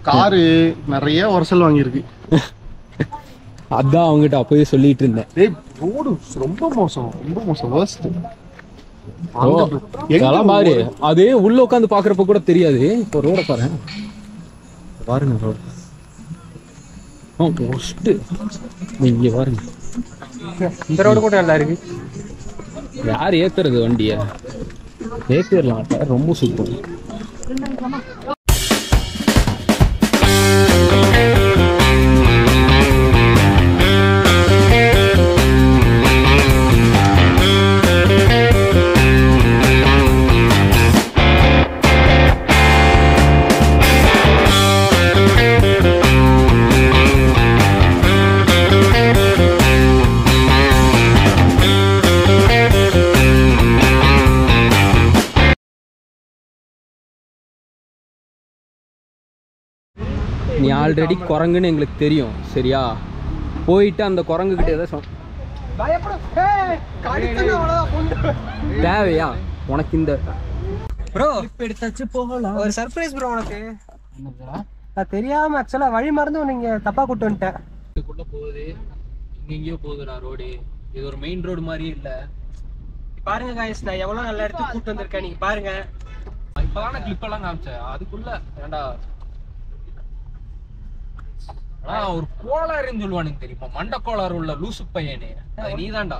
Car நிறைய உரசல் வாங்கியிருக்கு. அதான் அவங்ககிட்ட அப்பவே சொல்லிட்டு இருந்தேன். ரோடு ரொம்ப மோசம், ரொம்ப மோசம். பாரு, அது உள்ள உட்காந்து பாக்குறப்ப கூட தெரியாது. இப்போ ரோட பாருங்க ரோடு. இங்க பாருங்க, இந்த ரோடு கூட நல்லா இருக்கு. யார் ஏத்துறது வண்டிய? ஏத்திடலாம், ரொம்ப சூப்பர். நீ ஆல்ரெடி குரங்குன்னு எங்களுக்கு தெரியும், சரியா? போயிட்டு அந்த குரங்கு கிட்ட ஏதாவது தேவையா உனக்கு? இந்த ப்ரோ எடுத்தாச்சு போகலாம். ஒரு சர்ப்ரைஸ் ப்ரோ உனக்கு. நான் தெரியாம ஆக்சுவலா வழி மறந்து நீங்க தப்பா கூட்டு வந்துட்டேன். இதுக்குள்ள போகுது, எங்கெங்கயோ போகுதுடா ரோடு. இது ஒரு மெயின் ரோடு மாதிரியே இல்ல. பாருங்க காய்ஸ், நான் எவ்வளவு நல்ல இடத்துக்கு கூட்டு வந்திருக்கேன். நீங்க பாருங்க, இப்பதான கிளிப் எல்லாம் காமிச்சேன். அதுக்குள்ள ஏண்டா ஒரு கோளாறுன்னு சொல்லுவானுங்க தெரியுமா? மண்ட கோளாறு உள்ள லூசு பையனே, அது நீதான்டா.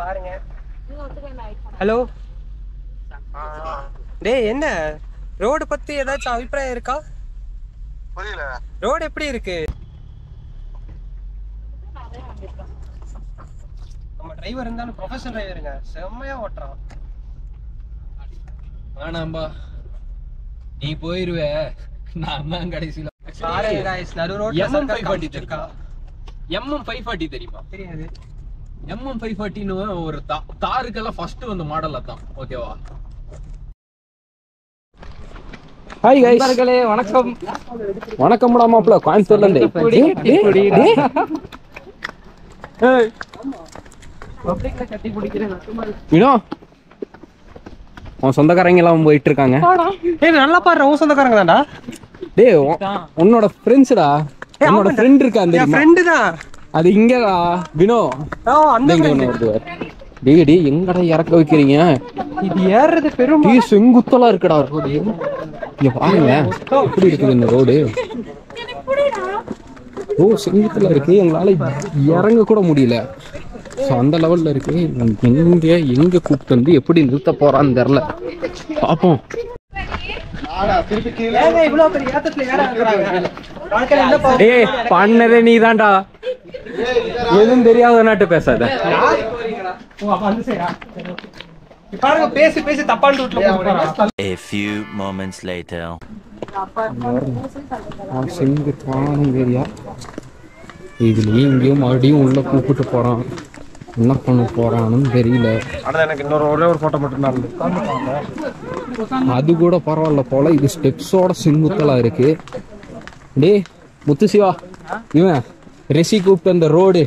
பாருங்க. ஹலோ டேய், என்ன ரோடு பத்தி ஏதாச்சும் அபிப்பிராயம் இருக்கா? புரியல. ரோடு எப்படி இருக்கு? நம்ம டிரைவர் இருந்தாலும் ப்ரொஃபஷனல் டிரைவருங்க, செம்மையா ஓட்டுறான். வேணாம்பா, நீ போயிருவே, நான் தான் கடைசியில. பாருங்க காய்ஸ், நடு ரோட்ல சர்க்கஸ் காமிச்சிருக்கா. MM540 தெரியுமா? தெரியாது. MM540ன்னு ஒரு தாருக்கெல்லாம் ஃபர்ஸ்ட் வந்த மாடல் அதான். ஓகேவா? ஹாய் गाइस, நண்பர்களே வணக்கம். வணக்கம்டா மாப்ள, கோயம்புத்தூர்ல இருந்து. ஏய் பப்ளிக்ல கட்டி பிடிக்கிறேன். வினோ, உன் சொந்தக்காரங்க எல்லாம் போயிட்டு இருக்காங்க. ஏய் நல்லா பாரு, உன் சொந்தக்காரங்க தான்டா. டேய் உன்னோட ஃப்ரெண்ட்ஸ்டா. என்னோட ஃப்ரெண்ட் இருக்கா அந்த ஃப்ரெண்ட் தான். அது இங்கடா வினோ. அந்த டேய் எங்கடா இறக்க வைக்கிறீங்க? இது ஏறது பெரும் செங்குத்தலா இருக்குடா ரோடு. இங்க பாருங்க எப்படி இருக்குது இந்த ரோடு. செங்குத்தலா இருக்கு, எங்களால இறங்க கூட முடியல. அந்த லெவல்ல இருக்கு. எங்க கூப்பிட்டு வந்து எப்படி நிறுத்த போறான்னு தெரியல. பாப்போம். பண்ணதே நீ தான்டா, எதுவும் தெரியாத நாட்டு பேசாத. பேசி பேசி தப்பான ரூட்ல போறான். A few moments later. இதுலயும் இங்கேயும் மறுபடியும் உள்ள கூப்பிட்டு போறான். என்ன பண்ண போறான்னு தெரியல. எனக்கு இன்னொரு ஒரே ஒரு போட்டோ மட்டும் அது கூட பரவாயில்ல போல. இது ஸ்டெப்ஸோட செங்குத்தலா இருக்கு. டே முத்து சிவா, இவன் ரெசி கூப்பிட்டு அந்த ரோடு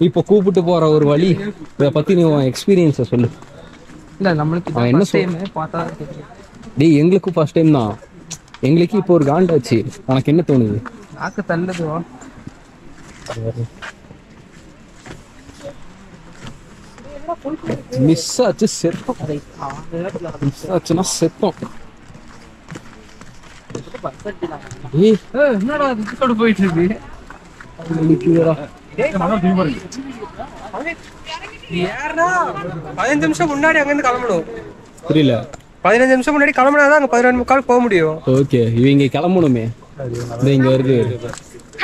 இப்போ கூப்பிட்டு போற ஒரு வழி, இதை பத்தி நீ எக்ஸ்பீரியன்ஸை சொல்லு. இல்ல நம்மளுக்கு என்ன பார்த்தா டேய், எங்களுக்கும் ஃபர்ஸ்ட் டைம் தான். எங்களுக்கு இப்போ ஒரு காண்டாச்சு. உனக்கு என்ன தோணுது? ஆக்க தள்ளுதுவா. மிஸ் ஆச்சு, செத்தோம். மிஸ் ஆச்சுன்னா செத்தோம். என்னடா இதுக்கோட போயிட்டு இருக்கு? யாருடா 15 நிமிஷம் முன்னாடி அங்க இருந்து கிளம்பணும். புரியல. 15 நிமிஷம் முன்னாடி கிளம்பினாதான் அங்க 11:45 போக முடியும். ஓகே, இவங்க கிளம்பணுமே. இங்க வருது,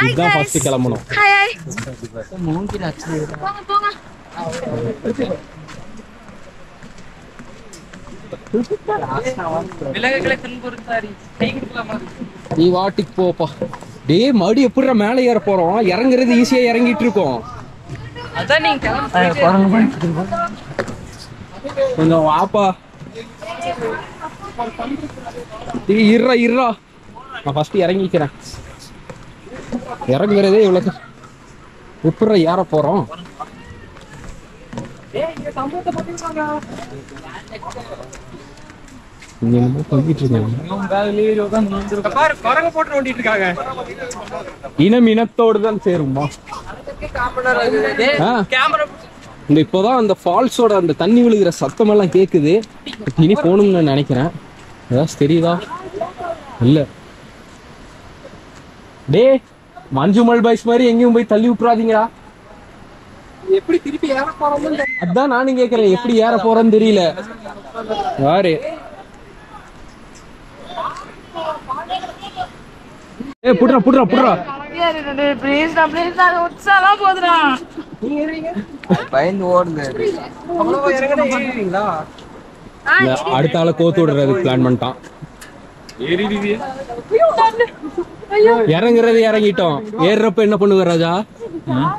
இதுதான் ஃபர்ஸ்ட் கிளம்பணும். நீ வாட்டிக்கு போப்பா. டே மறுபடி எப்படி மேல ஏற போறோம்? இறங்குறது ஈஸியா இறங்கிட்டு இருக்கோம். கொஞ்சம் வாப்பா. இருறா, நான் ஃபர்ஸ்ட் இறங்கிக்கிறேன். இறங்குறதே இவ்வளவு எப்படி ஏற போறோம்? இங்க என்னமோ பண்ணிட்டு இருக்காங்க. பாரு குரங்கு போட்டு ஓட்டிட்டு இருக்காங்க. இனம் இனத்தோடு தான் சேருமா? கேமரா இந்த இப்போதான் அந்த ஃபால்ஸோட அந்த தண்ணி விழுகிற சத்தம் எல்லாம் கேக்குது. இனி போகணும்னு நான் நினைக்கிறேன். ஏதாச்சும் தெரியுதா? இல்ல டே மஞ்சுமல் பாய்ஸ் மாதிரி எங்கேயும் போய் தள்ளி விட்டுறாதீங்களா. எப்படி திருப்பி ஏற போறோம்னு அதான் நானும் கேக்குறேன், எப்படி ஏற போறேன்னு தெரியல. யாரு புடுறா புடுறா புடுறா. பயந்து ஓடுங்க. அவ்வளவு இறங்கணும் ஏறிடுவீங்களா? அடுத்த ஆளை கோத்து விடுறதுக்கு பிளான் பண்ணிட்டான். இறங்குறது இறங்கிட்டோம். ஏறுறப்ப என்ன பண்ணுவ ராஜா?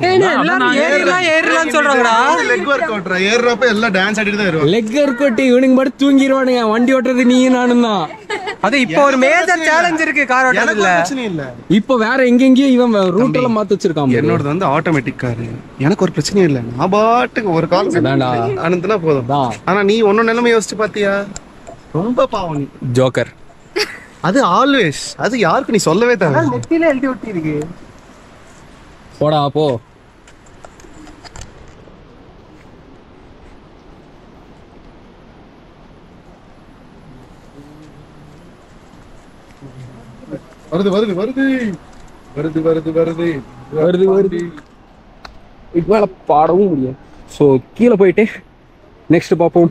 ஏறலாம்னு சொல்றாங்கடா. Leg work அவுட்ரா. ஏறுறப்ப எல்லாம் டான்ஸ் ஆடிட்டு தான் வருவாங்க. லெக் ஒர்க் இவனுக்கு மட்டும் தூங்கிடுவானுங்க. வண்டி ஓட்டுறது நீயும் நானும் தான். அது இப்போ ஒரு மேஜர் சேலஞ்ச் இருக்கு கார் ஓட்டுறதுல. பிரச்சனை இல்ல. இப்போ வேற எங்கெங்கயும் இவன் ரூட் எல்லாம் மாத்தி வச்சிருக்கான். என்னோடது வந்து ஆட்டோமேட்டிக் காரு. எனக்கு ஒரு பிரச்சனையும் இல்ல. நான் பாட்டுக்கு ஒரு கால் அனுந்துனா போதும். ஆனா நீ ஒன்னொன்னு நிலைமை யோசிச்சு பாத்தியா? ரொம்ப பாவம் நீ. ஜோக்கர். அது ஆல்வேஸ். அது யாருக்கு நீ சொல்லவே தேவை. நெத்தியில எழுதி ஒட்டி இருக்கு. போடா போ. வருது வருது வருது வருது வருது வருது வருது வருது. இதுக்கு மேல பாடவும் முடியாது. ஸோ கீழே போயிட்டு நெக்ஸ்ட் பார்ப்போம்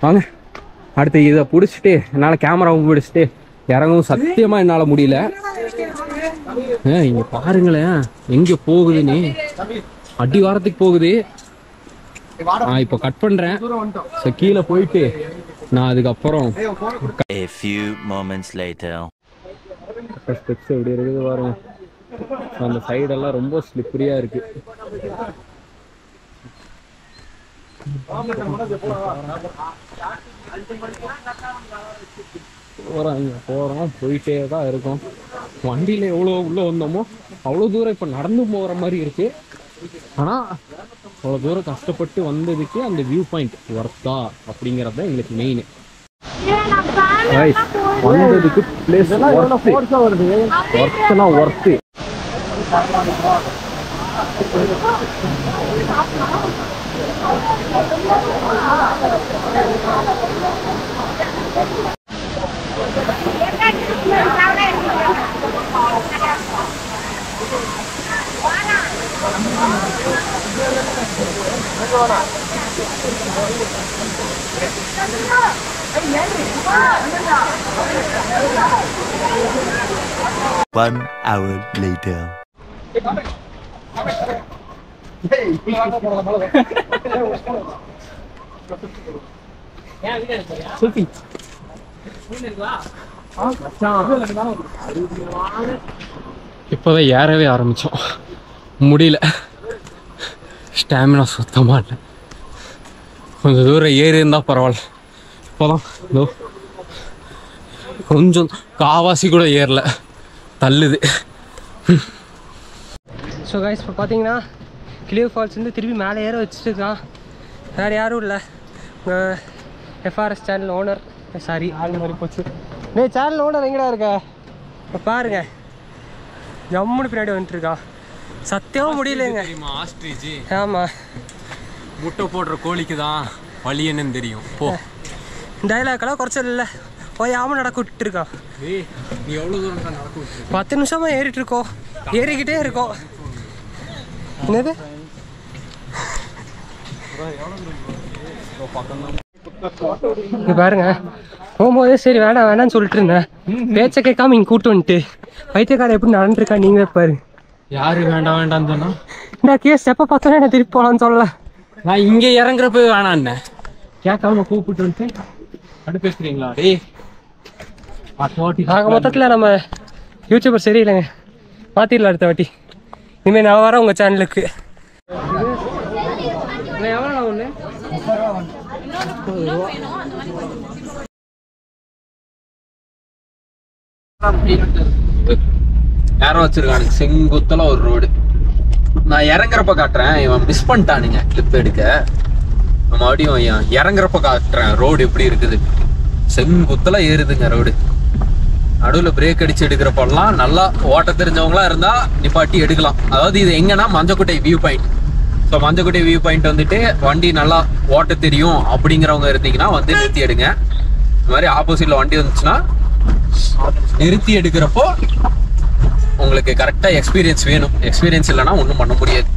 வாங்க. அடுத்து இதை பிடிச்சிட்டு என்னால் கேமராவும் பிடிச்சிட்டு இறங்கவும் சத்தியமா என்னால் முடியல. இங்க பாருங்களேன் எங்க போகுதுன்னு. அடி வாரத்துக்கு போகுது. நான் இப்போ கட் பண்றேன். ஸோ கீழே போயிட்டு நான் அதுக்கப்புறம் A few moments later. Steps எப்படி இருக்குது வரும். அந்த சைடெல்லாம் ரொம்ப ஸ்லிப்பரியா இருக்கு. போறோம் போயிட்டே தான் இருக்கும். வண்டியில எவ்வளோ உள்ள வந்தோமோ அவ்வளோ தூரம் இப்போ நடந்து போகிற மாதிரி இருக்கு. ஆனா அவ்வளோ தூரம் கஷ்டப்பட்டு வந்ததுக்கு அந்த வியூ பாயிண்ட் ஒர்த்தா அப்படிங்கிறது தான் எங்களுக்கு மெயின். வந்ததுக்கு பிளேஸ் ஒர்த்துனா ஒர்த்து. One hour later. இப்போதான் ஏறவே ஆரம்பிச்சோம். முடியல. ஸ்டாமினா சுத்தமா இல்லை. கொஞ்சம் தூரம் ஏறி இருந்தா பரவாயில்ல. இப்போதான் இதோ கொஞ்சம் காவாசி கூட ஏறல, தள்ளுது. ஸோ கைஸ் இப்போ பார்த்தீங்கன்னா கிளியோ ஃபால்ஸ் வந்து திருப்பி மேலே ஏற வச்சுருக்கான். வேறு யாரும் இல்லை, எஃப்ஆர்எஸ் சேனல் ஓனர். சாரி ஆள் மாதிரி போச்சு. சேனல் ஓனர் எங்கடா இருக்க? இப்போ பாருங்க ஜம்முன்னு பின்னாடி வந்துட்டுருக்கான். சத்தியமாக முடியலைங்க. ஆமாம், முட்டை போடுற கோழிக்கு தான் வழி என்னன்னு தெரியும். போ. டைலாக்கெல்லாம் குறைச்சல் இல்லை. ஓயாமல் நடக்க விட்டுருக்கான். நீ எவ்வளோ தூரம் தான் நடக்க விட்டு? 10 நிமிஷமாக ஏறிட்டு இருக்கோம், ஏறிக்கிட்டே இருக்கோம். என்னது இங்க பாருங்க, போகும்போதே சரி வேணாம் வேணான்னு சொல்லிட்டு இருந்தேன். பேச்சை கேட்காம இங்கே கூட்டு வந்துட்டு வைத்தியக்காரன் எப்படி நடந்துருக்கா நீங்களே பாரு. யாரு வேண்டாம் வேண்டாம் சொன்னா? இந்த கேஸ் எப்போ பார்த்தோன்னா என்ன திருப்பி போகலான்னு சொல்லல. நான் இங்கே இறங்குறப்ப வேணான்னு கேட்காம கூப்பிட்டு வந்துட்டு அடுத்து பேசுறீங்களா? டேய் ஆக மொத்தத்தில் நம்ம யூடியூபர் சரியில்லைங்க, மாற்றிடலாம் அடுத்த வாட்டி. இனிமேல் நான் வரேன் உங்கள் சேனலுக்கு. எவ்வளோ ஒன்று யாரும் வச்சிருக்கானுங்க செங்குத்தல ஒரு ரோடு. நான் இறங்குறப்ப காட்டுறேன். இவன் மிஸ் பண்ணிட்டானுங்க கிளிப் எடுக்க. மறுபடியும் இறங்குறப்ப காட்டுறேன் ரோடு எப்படி இருக்குது. செங்குத்தலா ஏறுதுங்க ரோடு. நடுவில் பிரேக் அடிச்சு எடுக்கிறப்பெல்லாம் நல்லா ஓட்ட தெரிஞ்சவங்களா இருந்தா நிப்பாட்டி எடுக்கலாம். அதாவது இது எங்கன்னா Manjakuttai view point. So Manjakuttai view point வந்துட்டு வண்டி நல்லா ஓட்ட தெரியும் அப்படிங்கிறவங்க இருந்தீங்கன்னா வந்து நிறுத்தி எடுங்க. இந்த மாதிரி ஆப்போசிட்ல வண்டி வந்துச்சுன்னா நிறுத்தி எடுக்கிறப்போ உங்களுக்கு கரெக்டா எக்ஸ்பீரியன்ஸ் வேணும். எக்ஸ்பீரியன்ஸ் இல்லைன்னா ஒன்றும் பண்ண முடியாது.